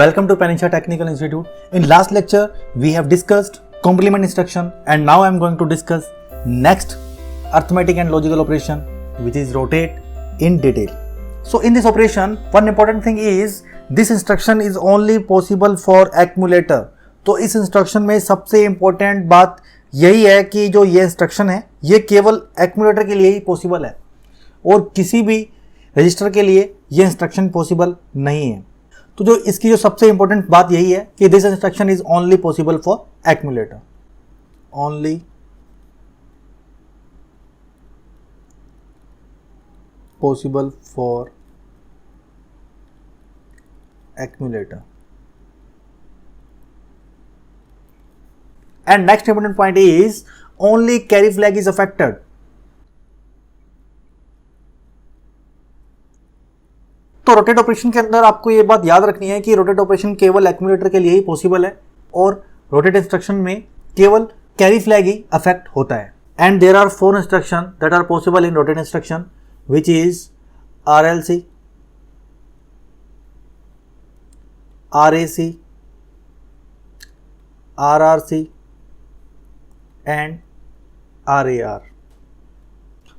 Welcome to Panisha Technical Institute. In last lecture, we have discussed complement instruction and now I am going to discuss next arithmetic and logical operation which is rotate in detail. So in this operation, one important thing is this instruction is only possible for accumulator. तो इस instruction में सबसे important बात यही है कि जो ये इंस्ट्रक्शन है ये केवल एक्यूमुलेटर के लिए ही पॉसिबल है और किसी भी रजिस्टर के लिए ये इंस्ट्रक्शन पॉसिबल नहीं है। तो जो इसकी जो सबसे इंपॉर्टेंट बात यही है कि this instruction is only possible for accumulator, only possible for accumulator. And next important point is only carry flag is affected. तो रोटेट ऑपरेशन के अंदर आपको ये बात याद रखनी है कि रोटेट ऑपरेशन केवल एक्यूमुलेटर के लिए ही पॉसिबल है और रोटेट इंस्ट्रक्शन में केवल कैरी फ्लैग ही अफेक्ट होता है। And there are 4 instruction that are possible in rotate instruction which is RLC, RAC, RRC and RAR।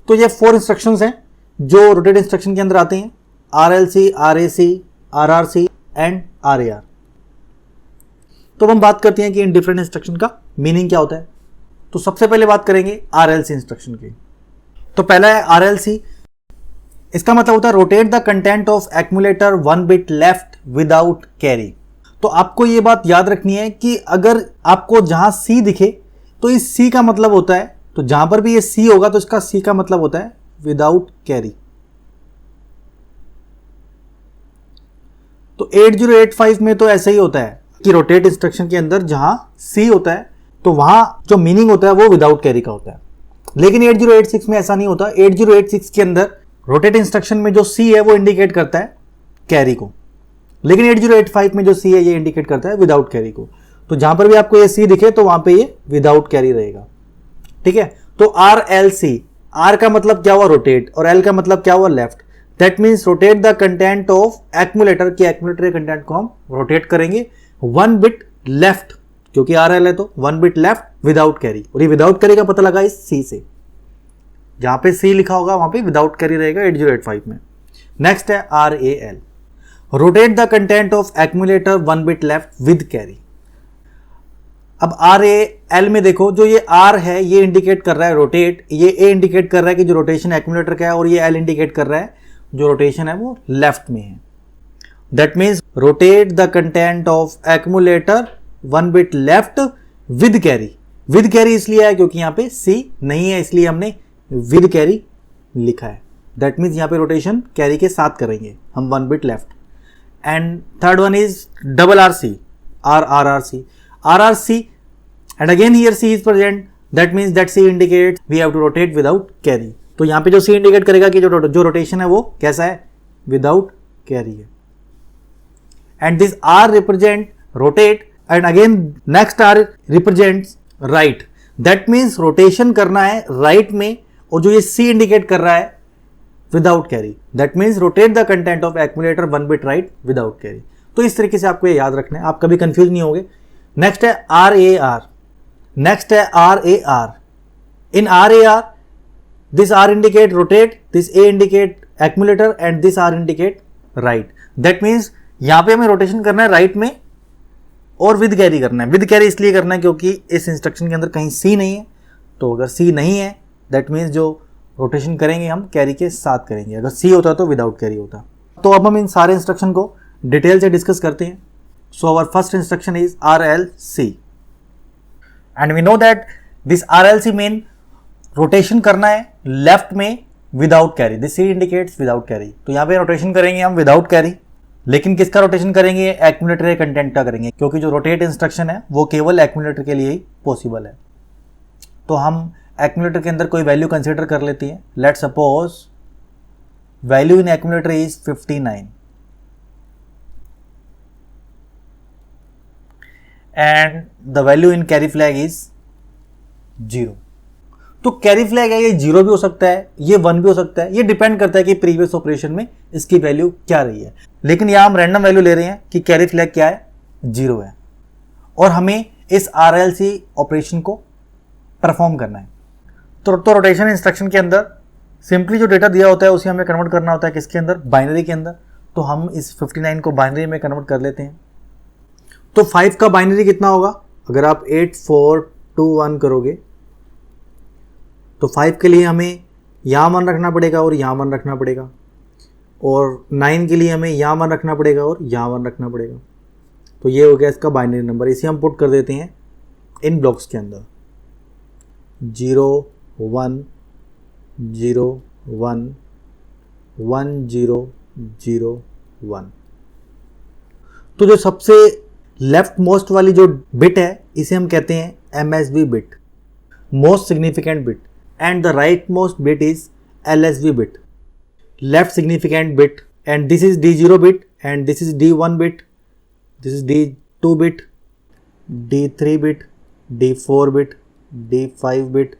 तो ये 4 इंस्ट्रक्शंस हैं जो रोटेट इंस्ट्रक्शन के अंदर आते हैं, RLC, RAC, RRC and RAR। तो हम बात करते हैं कि इन डिफरेंट इंस्ट्रक्शन का मीनिंग क्या होता है। तो सबसे पहले बात करेंगे RLC इंस्ट्रक्शन की। तो पहला है RLC, इसका मतलब होता है rotate the content of accumulator 1 bit left without carry. तो आपको ये बात याद रखनी है कि अगर आपको जहां C दिखे तो इस C का मतलब होता है, तो जहां पर भी ये C होगा तो इसका C का मतलब होता है विदाउट कैरी। तो 8085 में तो ऐसा ही होता है कि रोटेट इंस्ट्रक्शन के अंदर जहां C होता है तो वहां जो मीनिंग होता है वो विदाउट कैरी का होता है। लेकिन 8086 में ऐसा नहीं होता। 8086 के अंदर रोटेट इंस्ट्रक्शन में जो C है वो इंडिकेट करता है कैरी को, लेकिन 8085 में जो C है ये इंडिकेट करता है विदाउट कैरी को। तो जहां पर भी आपको ये C दिखे तो वहां पे ये विदाउट कैरी रहेगा। ठीक है। तो RLC, R का मतलब क्या हुआ रोटेट और L का मतलब क्या हुआ left. That means rotate the content of accumulator के एक्यूमुलेटर के कंटेंट को हम रोटेट करेंगे 1 बिट लेफ्ट, क्योंकि RL है तो 1 बिट लेफ्ट विदाउट कैरी। और ये विदाउट कैरी का पता लगा इस C से, जहां पे C लिखा होगा वहां पे विदाउट कैरी रहेगा 8085 में। नेक्स्ट है RAL, rotate the content of accumulator 1 bit left with carry. अब RAL में देखो, जो ये R है ये इंडिकेट कर रहा है रोटेट, ये A इंडिकेट कर रहा है कि जो रोटेशन एक्यूमुलेटर का है, और ये L इंडिकेट कर रहा है जो रोटेशन है वो लेफ्ट में है। That means rotate the content of accumulator 1 bit left with carry. With carry इसलिए है क्योंकि यहाँ पे C नहीं है, इसलिए हमने विद कैरी लिखा है। दैट मीन्स यहाँ पे रोटेशन कैरी के साथ करेंगे हम 1 bit left. And third one is RRC, RRC and again here C is present, that means that C indicates we have to rotate without carry। तो यहाँ पे जो C इंडिकेट करेगा कि जो रोटेशन है वो कैसा है, विदाउट कैरी है। And this R represent rotate and again next R represents right. That means rotation करना है राइट में, और जो ये C इंडिकेट कर रहा है without carry. That means rotate the content of accumulator 1 bit right without carry. तो इस तरीके से आपको ये याद रखना है, आप कभी कंफ्यूज नहीं होगे। नेक्स्ट है RAR, नेक्स्ट है RAR। In RAR this R indicate rotate, this A indicate accumulator and this R indicate right. That means यहां पे हमें रोटेशन करना है राइट में और विद कैरी करना है। विद कैरी इसलिए करना है क्योंकि इस इंस्ट्रक्शन के अंदर कहीं C नहीं है। तो अगर C नहीं है दैट मीन्स जो रोटेशन करेंगे हम कैरी के साथ करेंगे, अगर C होता तो विदाउट कैरी होता। तो अब हम इन सारे इंस्ट्रक्शन को डिटेल से डिस्कस करते हैं। So our first instruction is RLC and we know that this RLC mean rotation करना है लेफ्ट में without carry. This C indicates without carry. तो यहाँ पे रोटेशन करेंगे हम विदाउट कैरी, लेकिन किसका रोटेशन करेंगे, एक्यूमुलेटर के कंटेंट का करेंगे, क्योंकि जो रोटेट इंस्ट्रक्शन है वो केवल एक्यूमुलेटर के लिए ही पॉसिबल है। तो हम एक्यूमुलेटर के अंदर कोई वैल्यू कंसीडर कर लेती है। Let suppose value in accumulator is 59 and the value in carry flag is 0। तो कैरी फ्लैग है ये 0 भी हो सकता है, ये 1 भी हो सकता है, ये डिपेंड करता है कि प्रीवियस ऑपरेशन में इसकी वैल्यू क्या रही है। लेकिन यहाँ हम रैंडम वैल्यू ले रहे हैं कि कैरी फ्लैग क्या है, 0 है, और हमें इस RLC ऑपरेशन को परफॉर्म करना है। तो रोटेशन इंस्ट्रक्शन के अंदर सिंपली जो डेटा दिया होता है उसे हमें कन्वर्ट करना होता है किसके अंदर, बाइनरी के अंदर। तो हम इस 59 को बाइनरी में कन्वर्ट कर लेते हैं। तो 5 का बाइनरी कितना होगा, अगर आप 8421 करोगे तो 5 के लिए हमें यहाँ 1 रखना पड़ेगा और यहाँ 1 रखना पड़ेगा, और 9 के लिए हमें यहाँ 1 रखना पड़ेगा और यहाँ 1 रखना पड़ेगा। तो ये हो गया इसका बाइनरी नंबर। इसे हम पुट कर देते हैं इन ब्लॉक्स के अंदर, 0 1 0 1 1 0 0 1। तो जो सबसे लेफ्ट मोस्ट वाली जो बिट है इसे हम कहते हैं MSB bit, most significant bit, and the right most bit is LSB bit, left significant bit, and this is D0 bit, and this is D1 bit, this is D2 bit, D3 bit, D4 bit, D5 bit,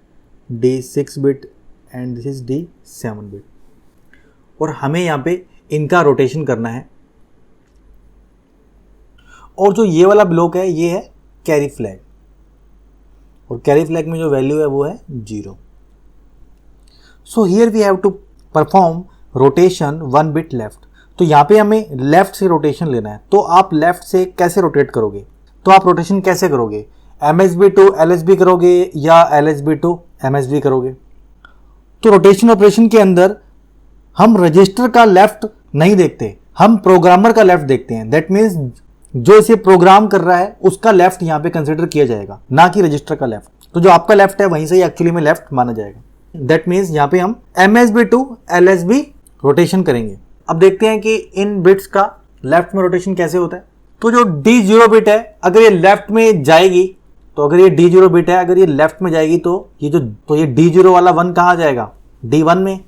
D6 bit, and this is D7 bit. और हमें यहाँ पे इनका rotation करना है। और जो ये वाला ब्लॉक है ये है कैरी फ्लैग, और कैरी फ्लैग में जो वैल्यू है वो है 0। So here we have to perform rotation 1 bit left. तो यहाँ पे हमें लेफ्ट से रोटेशन लेना है। तो आप लेफ्ट से कैसे रोटेट करोगे, तो आप रोटेशन कैसे करोगे, MSB टू LSB करोगे या LSB टू MSB करोगे। तो रोटेशन ऑपरेशन के अंदर हम रजिस्टर का लेफ्ट नहीं देखते, हम प्रोग्रामर का लेफ्ट देखते हैं। दैट मीन्स जो इसे प्रोग्राम कर रहा है उसका लेफ्ट यहाँ पे कंसिडर किया जाएगा, ना कि रजिस्टर का लेफ्ट। तो जो आपका लेफ्ट है वहीं से ही एक्चुअली में लेफ्ट माना जाएगा। दैट मीन्स यहाँ पे हम MSB टू LSB रोटेशन करेंगे। अब देखते हैं कि इन बिट्स का लेफ्ट में रोटेशन कैसे होता है। तो जो D0 बिट है अगर ये लेफ्ट में जाएगी, तो अगर ये D0 बिट है अगर ये लेफ्ट में जाएगी तो ये D0 वाला 1 कहाँ जाएगा, D1 में,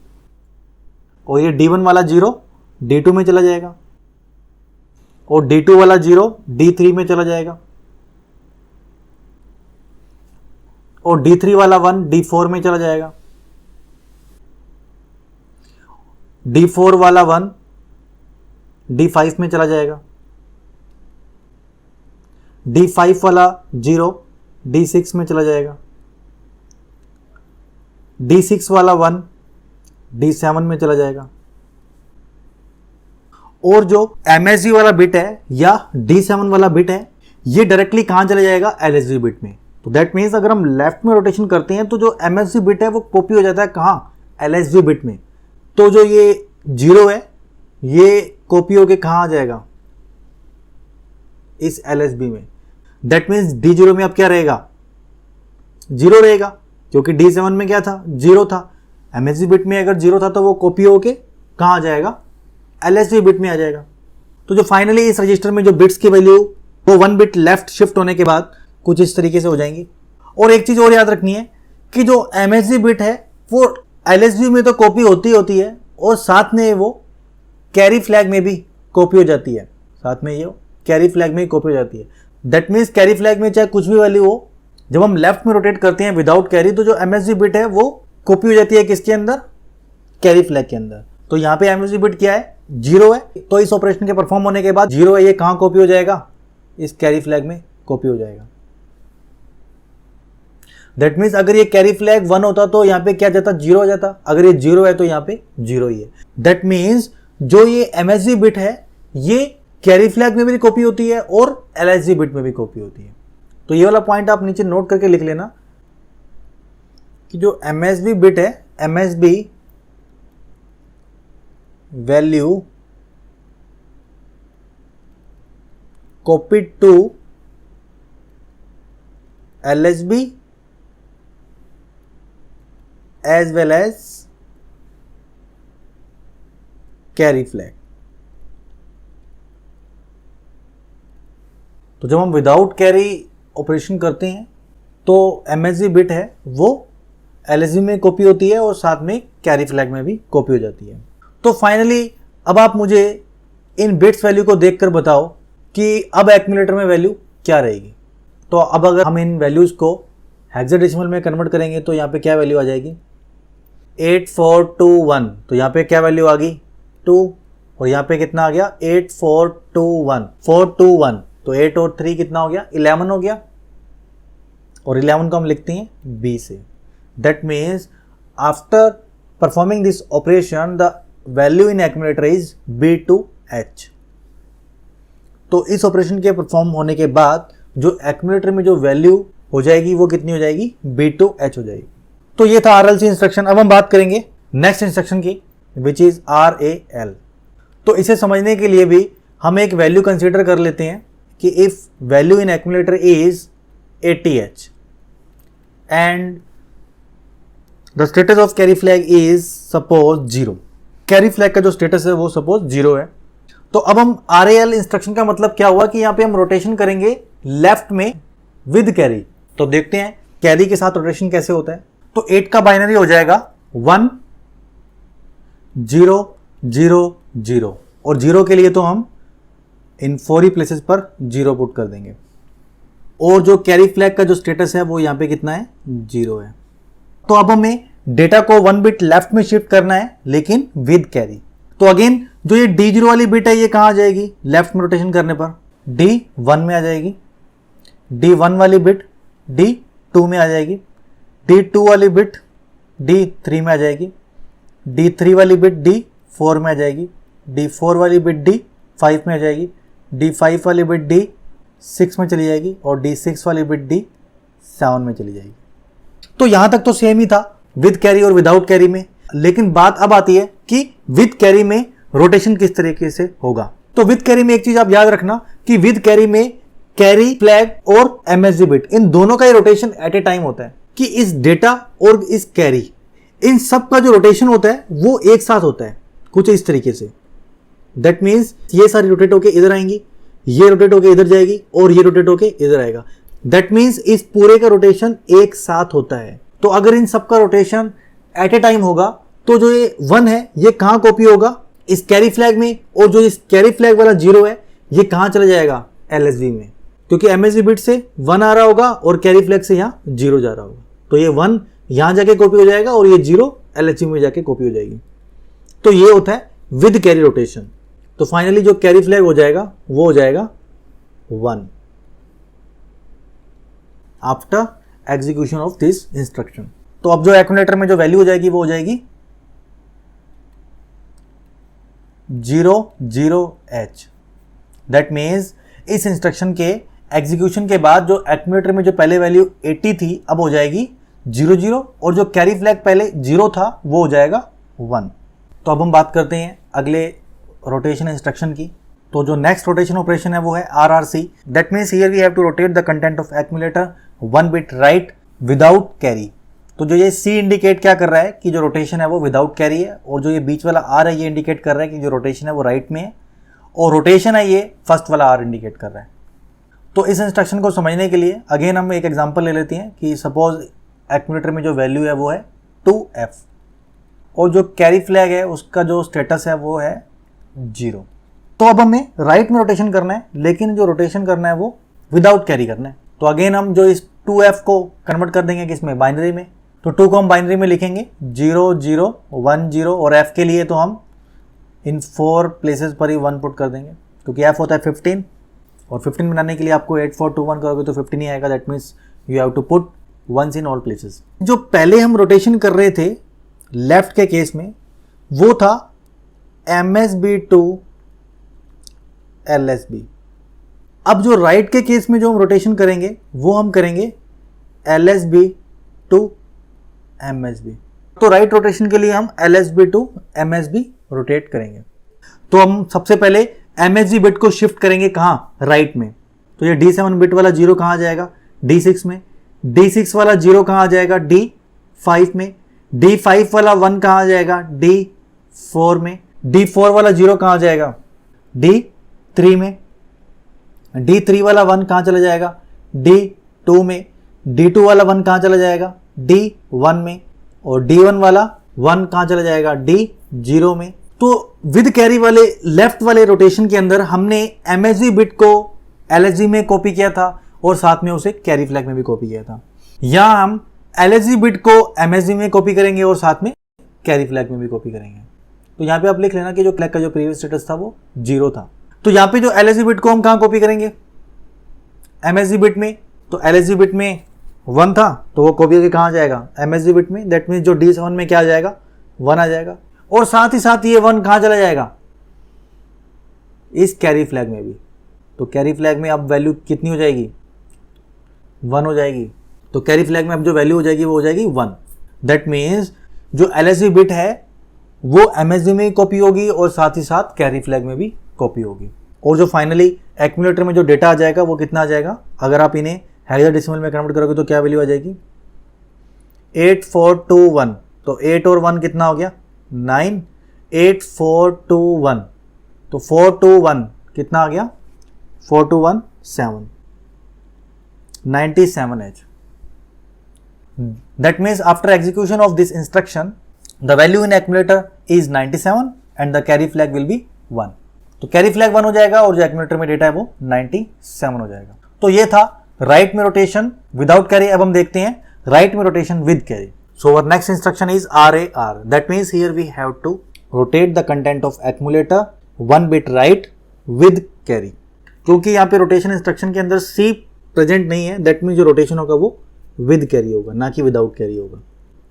और ये D1 वाला 0 D2 में चला जाएगा, और D2 वाला 0 D3 में चला जाएगा, और D3 वाला 1 D4 में चला जाएगा, D4 वाला 1 D5 में चला जाएगा, D5 वाला 0 D6 में चला जाएगा, D6 वाला 1 D7 में चला जाएगा, और जो MSB वाला बिट है या D7 वाला बिट है ये डायरेक्टली कहाँ चला जाएगा, LSB बिट में। तो दैट मीन्स अगर हम लेफ्ट में रोटेशन करते हैं तो जो MSB बिट है वो कॉपी हो जाता है कहाँ, LSB बिट में। तो जो ये 0 है ये कॉपी होके कहाँ आ जाएगा, इस LSB में। दैट मीन्स D0 में अब क्या रहेगा, 0 रहेगा, क्योंकि D7 में क्या था, 0 था। MSB बिट में अगर 0 था तो वो कॉपी होके कहाँ आ जाएगा, LSB बिट में आ जाएगा। तो जो फाइनली इस रजिस्टर में जो बिट्स की वैल्यू वो 1 बिट लेफ्ट शिफ्ट होने के बाद कुछ इस तरीके से हो जाएंगी। और एक चीज और याद रखनी है कि जो MSB बिट है वो LSB में तो कॉपी होती है और साथ में वो कैरी फ्लैग में भी कॉपी हो जाती है, साथ में ये कैरी फ्लैग में कॉपी हो जाती है। दैट मीन्स कैरी फ्लैग में चाहे कुछ भी वैल्यू हो, जब हम लेफ्ट में रोटेट करते हैं विदाउट कैरी तो जो MSB बिट है वो कॉपी हो जाती है किसके अंदर, कैरी फ्लैग के अंदर। तो यहाँ पे MSB बिट क्या है, 0 है। तो इस ऑपरेशन के परफॉर्म होने के बाद 0 है, ये कहाँ कॉपी हो जाएगा, इस कैरी फ्लैग में कॉपी हो जाएगा। दैट मीन्स अगर ये कैरी फ्लैग 1 होता तो यहाँ पे क्या जाता, 0 हो जाता। अगर ये 0 है तो यहाँ पे 0 ही है। दैट मीन्स जो ये MSB बिट है ये कैरी फ्लैग में भी कॉपी होती है और LSB बिट में भी कॉपी होती है। तो ये वाला पॉइंट आप नीचे नोट करके लिख लेना कि जो MSB बिट है, MSB value copied to LSB as well as carry flag। तो जब हम विदाउट कैरी ऑपरेशन करते हैं तो MSB बिट है वो LSB में कॉपी होती है और साथ में कैरी फ्लैग में भी कॉपी हो जाती है। तो फाइनली अब आप मुझे इन बिट्स वैल्यू को देखकर बताओ कि अब एक्यूमुलेटर में वैल्यू क्या रहेगी। तो अब अगर हम इन वैल्यूज को हेक्साडेसिमल में कन्वर्ट करेंगे तो यहाँ पे क्या वैल्यू आ जाएगी 8421, तो यहाँ पे क्या वैल्यू आ गई 2, और यहाँ पे कितना आ गया 8421 421, तो 8 और 3 कितना हो गया 11 हो गया, और 11 को हम लिखते हैं B से। That means after performing this operation the value in accumulator is B2H। तो इस ऑपरेशन के परफॉर्म होने के बाद जो एक्यूमुलेटर में जो वैल्यू हो जाएगी वो कितनी हो जाएगी B2H हो जाएगी। तो ये था RLC इंस्ट्रक्शन। अब हम बात करेंगे नेक्स्ट इंस्ट्रक्शन की विच इज RAL। तो इसे समझने के लिए भी हम एक वैल्यू कंसीडर कर लेते हैं कि if value in accumulator is 80H and the status of carry flag is suppose 0, carry flag का जो स्टेटस है वो सपोज 0 है। तो अब हम RAL इंस्ट्रक्शन का मतलब क्या हुआ कि यहाँ पे हम रोटेशन करेंगे लेफ्ट में विद कैरी। तो देखते हैं कैरी के साथ रोटेशन कैसे होता है। तो 8 का बाइनरी हो जाएगा 1 0 0 0, और 0 के लिए तो हम इन 4 ही प्लेसेस पर 0 पुट कर देंगे, और जो कैरी फ्लैग का जो स्टेटस है वो यहाँ पे कितना है 0 है। तो अब हमें डेटा को 1 बिट लेफ्ट में शिफ्ट करना है लेकिन विद कैरी। तो अगेन जो ये D0 वाली बिट है ये कहाँ आ जाएगी लेफ्ट में रोटेशन करने पर D1 में आ जाएगी, D1 वाली बिट D2 में आ जाएगी, D2 वाली बिट D3 में आ जाएगी, D3 वाली बिट D4 में आ जाएगी, D4 वाली बिट D5 में आ जाएगी, D5 वाली बिट D6 में चली जाएगी, और D6 वाली बिट D7 में चली जाएगी। तो यहां तक तो सेम ही था विद कैरी और विदाउट कैरी में, लेकिन बात अब आती है कि विद कैरी में रोटेशन किस तरीके से होगा। तो विद कैरी में एक चीज आप याद रखना कि विद कैरी में कैरी फ्लैग और MSB बिट इन दोनों का ही रोटेशन एट ए टाइम होता है, कि इस डेटा और इस कैरी इन सब का जो रोटेशन होता है वो एक साथ होता है कुछ इस तरीके से। दैट मीन्स ये सारी रोटेट होके इधर आएंगी, ये रोटेट होके इधर जाएगी, और ये रोटेट होके इधर आएगा। दैट मीन्स इस पूरे का रोटेशन एक साथ होता है। तो अगर इन सब का रोटेशन एट ए टाइम होगा तो जो ये 1 है ये कहाँ कॉपी होगा इस कैरी फ्लैग में, और जो इस कैरी फ्लैग वाला 0 है ये कहाँ चला जाएगा LSB में, क्योंकि MSB बिट से 1 आ रहा होगा और कैरी फ्लैग से यहाँ 0 जा रहा होगा। तो ये 1 यहाँ जाके कॉपी हो जाएगा और ये 0 LSB में जाके कॉपी हो जाएगी। तो ये होता है विद कैरी रोटेशन। तो फाइनली जो कैरी फ्लैग हो जाएगा वो हो जाएगा 1 after execution of this instruction. तो अब जो एक्यूमुलेटर में जो वैल्यू हो जाएगी वो हो जाएगी 00H। दैट मीन्स इस इंस्ट्रक्शन के एग्जीक्यूशन के बाद जो एक्यूमुलेटर में जो पहले वैल्यू 80 थी अब हो जाएगी 00, और जो कैरी फ्लैग पहले 0 था वो हो जाएगा 1। तो अब हम बात करते हैं अगले रोटेशन इंस्ट्रक्शन की। तो जो नेक्स्ट रोटेशन ऑपरेशन है वो है RRC। That means here we have to rotate the content of accumulator 1 bit right without carry. तो जो ये C इंडिकेट क्या कर रहा है कि जो रोटेशन है वो विदाउट कैरी है, और जो ये बीच वाला R है ये इंडिकेट कर रहा है कि जो रोटेशन है वो राइट में है, और रोटेशन है ये फर्स्ट वाला R इंडिकेट कर रहा है। तो इस इंस्ट्रक्शन को समझने के लिए अगेन हम एक एग्जांपल ले लेते हैं कि सपोज एक्यूमुलेटर में जो वैल्यू है वो है 2F, और जो कैरी फ्लैग है उसका जो स्टेटस है वो है 0। तो अब हमें राइट में रोटेशन करना है, लेकिन जो रोटेशन करना है वो विदाउट कैरी करना है। तो अगेन हम जो इस 2F को कन्वर्ट कर देंगे किसमें बाइनरी में। तो 2 को हम बाइनरी में लिखेंगे 0 0 1 0, और F के लिए तो हम इन 4 प्लेसेस पर ही 1 पुट कर देंगे, क्योंकि F होता है 15, और 15 बनाने के लिए आपको 8 4 2 1 करोगे तो 15 ही आएगा। That means you have to put once in all places. जो पहले हम रोटेशन कर रहे थे लेफ्ट के केस में वो था MSB टू LSB। अब जो राइट के केस में जो हम रोटेशन करेंगे वो हम करेंगे LSB टू MSB। तो राइट रोटेशन के लिए हम LSB टू MSB रोटेट करेंगे। तो हम सबसे पहले MSB बिट को शिफ्ट करेंगे कहाँ राइट में। तो ये D7 बिट वाला 0 कहाँ आ जाएगा D6 में, D6 वाला 0 कहाँ आ जाएगा D5 में, D5 वाला 1 कहाँ आ जाएगा D4 में, D4 वाला 0 कहाँ आ जाएगा D3 में, D3 वाला 1 कहाँ चला जाएगा D2 में, D2 वाला 1 कहाँ चला जाएगा D1 में, और D1 वाला 1 कहाँ चला जाएगा D0 में। तो विद कैरी वाले लेफ्ट वाले रोटेशन के अंदर हमने MSB बिट को LSB में कॉपी किया था और साथ में उसे कैरी फ्लैग में भी कॉपी किया था। यहां हम LSB बिट को MSB में कॉपी करेंगे और साथ में कैरी फ्लैग में भी कॉपी करेंगे। तो यहां पे आप लिख लेना कि जो फ्लैग का जो प्रीवियस स्टेटस था वो 0 था। तो यहां पे जो LSB बिट को हम कहां कॉपी करेंगे, MSB बिट में। तो LSB बिट में 1 था तो वो कॉपी करके कहां जाएगा, MSB बिट में। दैट मीन्स जो D7 में क्या आ जाएगा, 1 आ जाएगा। और साथ ही साथ ये 1 कहां चला जाएगा, इस कैरी फ्लैग में भी। तो कैरी फ्लैग में अब वैल्यू कितनी हो जाएगी, 1 हो जाएगी। तो कैरी फ्लैग में अब जो वैल्यू हो जाएगी वो हो जाएगी 1। दैट मीन्स जो LSB बिट है वो MSB में कॉपी होगी और साथ ही साथ कैरी फ्लैग में भी कॉपी होगी। और जो फाइनली एक्यूमुलेटर में जो डेटा आ जाएगा वो कितना आ जाएगा, अगर आप इन्हें हेक्साडेसिमल में कन्वर्ट करोगे तो क्या वैल्यू आ जाएगी, 8421। तो 8 और 1 कितना हो गया, 9, 8421। तो 421 कितना आ गया, 4217, 97H। That means after execution of this instruction, the value in accumulator is 97 and the carry flag will be 1. तो कैरी फ्लैग 1 हो जाएगा और जो एक्यूमुलेटर में डेटा है वो 97 हो जाएगा। तो ये था राइट में रोटेशन विदाउट कैरी। अब हम देखते हैं राइट में rotation with carry. So our next instruction is RAR। That means here we have to rotate the content of accumulator 1 bit right with carry. क्योंकि यहाँ पे रोटेशन इंस्ट्रक्शन के अंदर C प्रेजेंट नहीं है, दैट मीन्स जो rotation होगा वो विद कैरी होगा, ना कि विदाउट कैरी होगा।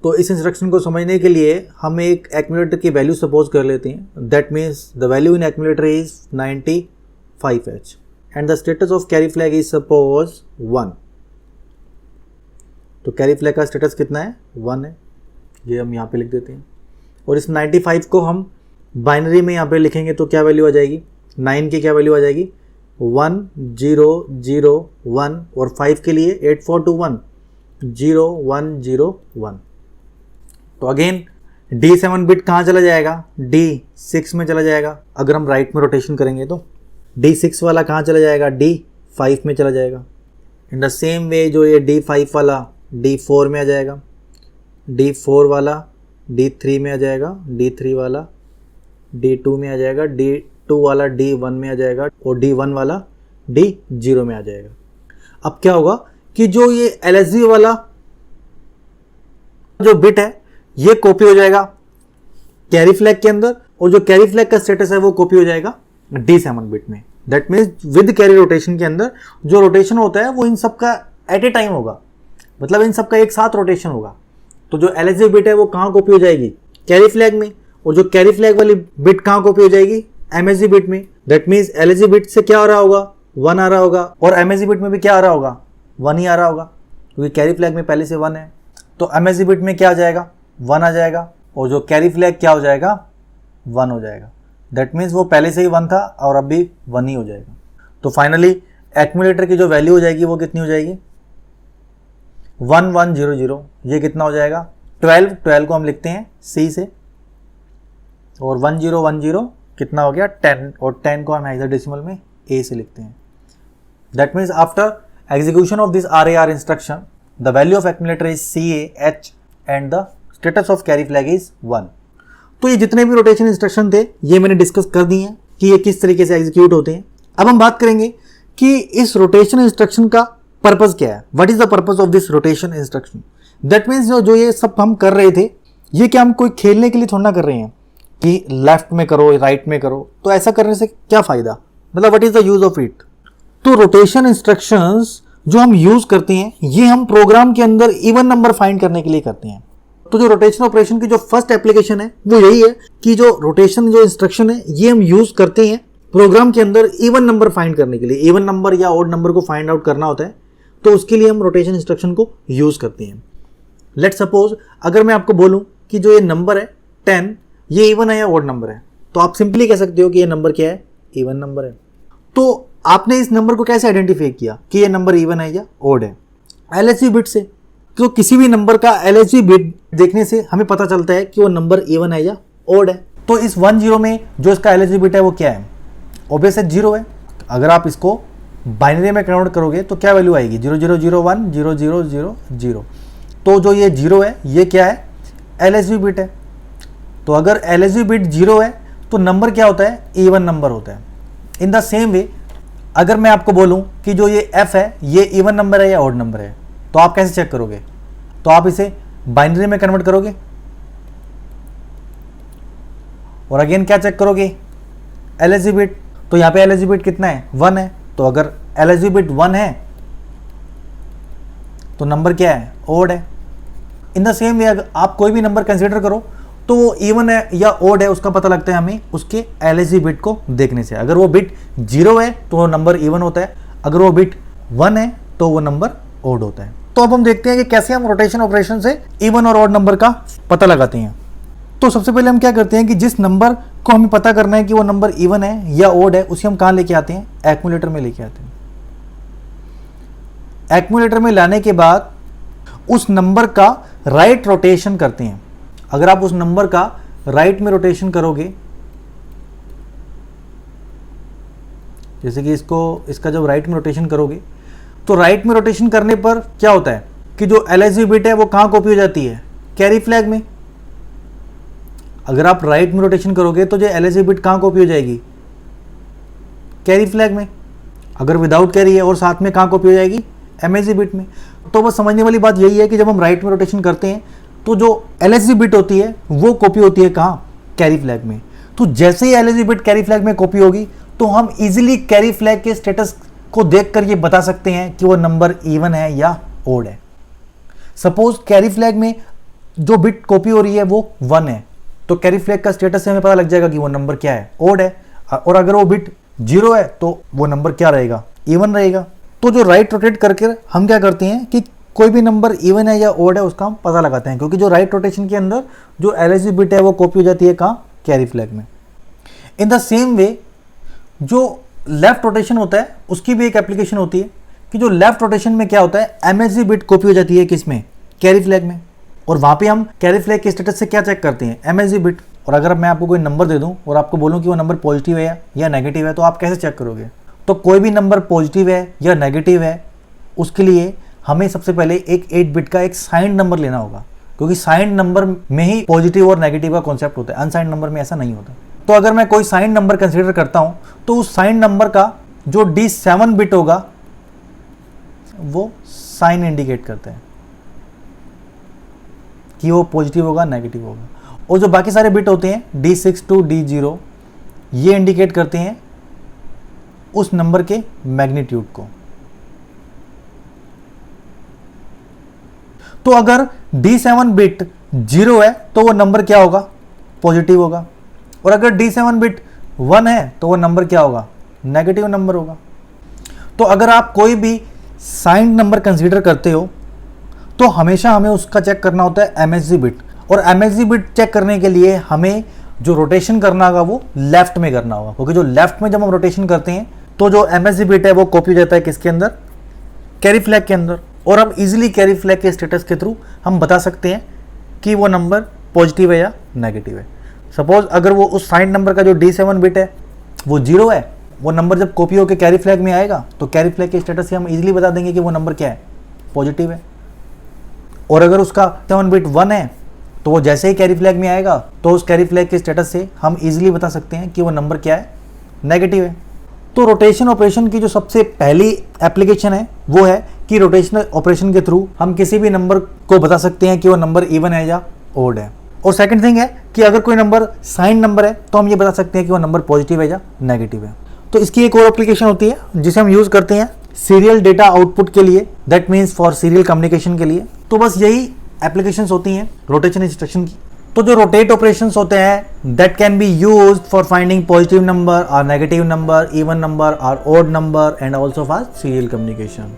तो इस इंस्ट्रक्शन को समझने के लिए हम एक एक्यूमुलेटर की वैल्यू सपोज कर लेते हैं। That means the value in accumulator is 95H and the status of carry flag is suppose 1। तो कैरी फ्लैग का स्टेटस कितना है, 1 है। ये हम यहाँ पे लिख देते हैं। और इस 95 को हम बाइनरी में यहाँ पे लिखेंगे तो क्या वैल्यू आ जाएगी, 9 की क्या वैल्यू आ जाएगी, 1001। और 5 के लिए 8421, 0101। तो अगेन D7 बिट कहाँ चला जाएगा, D6 में चला जाएगा। अगर हम राइट में रोटेशन करेंगे तो D6 वाला कहाँ चला जाएगा, D5 में चला जाएगा। इन द सेम वे जो ये D5 वाला D4 में आ जाएगा, D4 वाला D3 में आ जाएगा, D3 वाला D2 में आ जाएगा, D2 वाला D1 में आ जाएगा और D1 वाला D0 में आ जाएगा। अब क्या होगा कि जो ये LSB वाला जो बिट है ये कॉपी हो जाएगा कैरी फ्लैग के अंदर और जो कैरी फ्लैग का स्टेटस है वो कॉपी हो जाएगा D7 बिट में। That means with carry rotation के अंदर जो रोटेशन होता है वो इन सब का एट ए टाइम होगा, मतलब इन सब का एक साथ रोटेशन होगा। तो जो LSB बिट है वो कहाँ कॉपी हो जाएगी, कैरी फ्लैग में। और जो कैरी फ्लैग वाली बिट कहाँ कॉपी हो जाएगी, MSB बिट में। दैट मीन्स LSB बिट से क्या आ रहा होगा, 1 आ रहा होगा और MSB बिट में भी क्या आ रहा होगा, 1 ही आ रहा होगा क्योंकि कैरी फ्लैग में पहले से 1 है। तो MSB बिट में क्या आ जाएगा, 1 आ जाएगा और जो कैरी फ्लैग क्या हो जाएगा, 1 हो जाएगा। दैट मीन्स वो पहले से ही 1 था और अब भी 1 ही हो जाएगा। तो फाइनली एक्यूमुलेटर की जो वैल्यू हो जाएगी वो कितनी हो जाएगी, 1100। ये कितना हो जाएगा, 12 को हम लिखते हैं C से और 1010 कितना हो गया, 10 और 10 को हम हेक्साडेसिमल में A से लिखते हैं। That means after execution of this RAR instruction, the value of accumulator is CAH and the status of carry flag is 1। तो ये जितने भी रोटेशन इंस्ट्रक्शन थे ये मैंने डिस्कस कर दिए हैं कि ये किस तरीके से एग्जीक्यूट होते हैं। अब हम बात करेंगे कि इस रोटेशन इंस्ट्रक्शन का पर्पस क्या है, what is the purpose of this rotation instruction. That means जो ये सब हम कर रहे थे ये क्या हम कोई खेलने के लिए थोड़ा ना कर रहे हैं कि लेफ्ट में करो राइट में करो। तो ऐसा करने से क्या फायदा, मतलब what is the use of it. तो रोटेशन इंस्ट्रक्शंस जो हम यूज करते हैं ये हम प्रोग्राम के अंदर इवन नंबर फाइंड करने के लिए करते हैं। तो जो रोटेशन ऑपरेशन की जो फर्स्ट एप्लीकेशन है वो यही है कि जो रोटेशन जो इंस्ट्रक्शन है ये हम यूज करते हैं प्रोग्राम के अंदर इवन नंबर फाइंड करने के लिए। इवन नंबर या ऑड नंबर को फाइंड आउट करना होता है तो उसके लिए हम रोटेशन इंस्ट्रक्शन को यूज करते हैं। लेट सपोज अगर मैं आपको बोलूं कि जो ये नंबर है 10 ये इवन है या ऑड नंबर है, तो आप सिंपली कह सकते हो कि ये नंबर क्या है, इवन नंबर है। तो आपने इस नंबर को कैसे आइडेंटिफाई किया कि ये नंबर इवन है या ऑड है, LSB बिट से। तो किसी भी नंबर का LSB बिट देखने से हमें पता चलता है कि वो नंबर इवन है या ऑड है। तो इस 10 में जो इसका LSB बिट है वो क्या है, ऑब्वियस है 0 है। अगर आप इसको बाइनरी में कन्वर्ट करोगे तो क्या वैल्यू आएगी, 0001 0000। तो जो ये 0 है ये क्या है, LSB बिट है। तो अगर LSB बिट 0 है तो नंबर क्या होता है, इवन नंबर होता है। इन द सेम वे अगर मैं आपको बोलूं कि जो ये F है ये इवन नंबर है या ऑड नंबर है, तो आप कैसे चेक करोगे? तो आप इसे बाइनरी में कन्वर्ट करोगे और अगेन क्या चेक करोगे? LSB bit. तो यहाँ पे LSB बिट कितना है? 1 है। तो अगर LSB बिट 1 है तो नंबर क्या है? ओड है। इन द सेम वे अगर आप कोई भी नंबर कंसीडर करो तो वो इवन है या ओड है उसका पता लगता है हमें उसके LSB बिट को देखने से। अगर वो बिट 0 है तो वो नंबर इवन होता है, अगर वो बिट 1 है तो वो नंबर ओड होता है। तो अब हम देखते हैं कि कैसे हम रोटेशन ऑपरेशन से इवन और ऑड नंबर का पता लगाते हैं। तो सबसे पहले हम क्या करते हैं कि जिस नंबर को हमें पता करना है कि वो नंबर इवन है या ओड है, उसे हम कहाँ लेके आते हैं? एक्यूमुलेटर में लेके आते हैं। एक्यूमुलेटर में लाने के बाद उस नंबर का राइट रोटेशन करते हैं। अगर आप उस नंबर का राइट में रोटेशन करोगे, जैसे कि इसका जब राइट में रोटेशन करोगे तो राइट में रोटेशन करने पर क्या होता है कि जो LSB बिट है वो कहाँ कॉपी हो जाती है? कैरी फ्लैग में। अगर आप राइट में रोटेशन करोगे तो जो LSB बिट कहाँ कॉपी हो जाएगी? कैरी फ्लैग में। अगर विदाउट कैरी है और साथ में कहाँ कॉपी हो जाएगी? MSB बिट में। तो बस समझने वाली बात यही है कि जब हम राइट में रोटेशन करते हैं तो जो LSB बिट होती है वो कॉपी होती है कहाँ? कैरी फ्लैग में। तो जैसे ही LSB बिट कैरी फ्लैग में कॉपी होगी तो हम इजीली कैरी फ्लैग के स्टेटस को देखकर ये बता सकते हैं कि वो नंबर इवन है या ओड है। सपोज कैरी फ्लैग में जो बिट कॉपी हो रही है वो 1 है, तो कैरी फ्लैग का स्टेटस से हमें पता लग जाएगा कि वो नंबर क्या है? ओड है। और अगर वो बिट 0 है तो वो नंबर क्या रहेगा? इवन रहेगा। तो जो राइट रोटेट करके हम क्या करते हैं कि कोई भी नंबर इवन है या ओड है उसका हम पता लगाते हैं, क्योंकि जो राइट रोटेशन के अंदर जो LSB बिट है वो कॉपी हो जाती है कहाँ? कैरी फ्लैग में। इन द सेम वे जो लेफ्ट रोटेशन होता है उसकी भी एक एप्लीकेशन होती है कि जो लेफ्ट रोटेशन में क्या होता है? MSB बिट कॉपी हो जाती है किसमें? कैरी फ्लैग में। और वहां पे हम कैरी फ्लैग के स्टेटस से क्या चेक करते हैं? MSB bit. और अगर मैं आपको कोई नंबर दे दूं और आपको बोलूं कि वो नंबर पॉजिटिव है या नेगेटिव है तो आप कैसे चेक करोगे? तो कोई भी नंबर पॉजिटिव है या नेगेटिव है उसके लिए हमें सबसे पहले एक 8 बिट का एक साइंड नंबर लेना होगा, क्योंकि साइंड नंबर में ही पॉजिटिव और नेगेटिव का कॉन्सेप्ट होता है, अनसाइंड नंबर में ऐसा नहीं होता। तो अगर मैं कोई साइंड नंबर कंसीडर करता हूं तो उस साइंड नंबर का जो D7 बिट होगा वो साइन इंडिकेट करता है कि वो पॉजिटिव होगा नेगेटिव होगा, और जो बाकी सारे बिट होते हैं D6 to D0 ये इंडिकेट करते हैं उस नंबर के मैग्नीट्यूड को। तो अगर D7 बिट 0 है तो वो नंबर क्या होगा? पॉजिटिव होगा। और अगर D7 बिट 1 है तो वो नंबर क्या होगा? नेगेटिव नंबर होगा। तो अगर आप कोई भी साइंड नंबर कंसीडर करते हो तो हमेशा हमें उसका चेक करना होता है MSB बिट, और MSB बिट चेक करने के लिए हमें जो रोटेशन करना होगा वो लेफ्ट में करना होगा, क्योंकि जो लेफ्ट में जब हम रोटेशन करते हैं तो जो MSB बिट है वो कॉपी हो जाता है किसके अंदर? कैरी फ्लैग के अंदर। और हम इजीली कैरी फ्लैग के स्टेटस के थ्रू हम बता सकते हैं कि वो नंबर पॉजिटिव है या नेगेटिव है। सपोज अगर वो उस साइंड नंबर का जो D7 बिट है वो 0 है, वो नंबर जब कॉपी होकर कैरी फ्लैग में आएगा तो कैरी फ्लैग के स्टेटस से हम इजीली बता देंगे कि वो नंबर क्या है? पॉजिटिव है। और अगर उसका 7 बिट 1 है तो वो जैसे ही कैरी फ्लैग में आएगा तो उस कैरी फ्लैग के स्टेटस से हम इजीली बता सकते हैं कि वो नंबर क्या है? नेगेटिव है। तो रोटेशन ऑपरेशन की जो सबसे पहली एप्लीकेशन है वो है कि रोटेशनल ऑपरेशन के थ्रू हम किसी भी नंबर को बता सकते हैं कि वो नंबर इवन है या ओड है। और सेकंड थिंग है कि अगर कोई नंबर साइन नंबर है तो हम ये बता सकते हैं कि वो नंबर पॉजिटिव है या नेगेटिव है। तो इसकी एक और एप्लीकेशन होती है जिसे हम यूज करते हैं सीरियल डेटा आउटपुट के लिए, that means for serial communication के लिए। तो बस यही एप्लीकेशंस होती हैं रोटेशन इंस्ट्रक्शन की। तो जो रोटेट ऑपरेशंस होते हैं that can be used for finding positive number और नेगेटिव नंबर, इवन नंबर और odd number, and also for serial communication.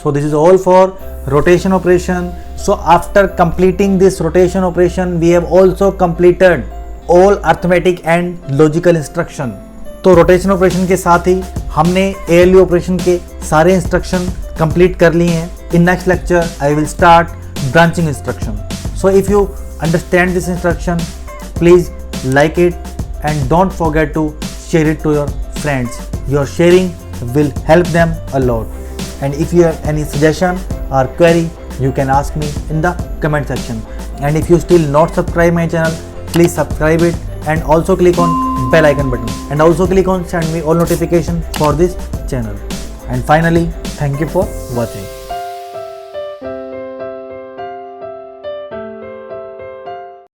So this is all for rotation operation. So after completing this rotation operation, we have also completed all arithmetic and logical instruction. तो rotation operation के साथ ही हमने ALU operation के सारे instruction complete कर लिए हैं. In next lecture, I will start branching instruction. So if you understand this instruction, please like it and don't forget to share it to your friends. Your sharing will help them a lot. And if you have any suggestion or query, you can ask me in the comment section. And if you still not subscribe my channel, please subscribe it and also click on bell icon button, and also click on send me all notification for this channel. And finally, thank you for watching.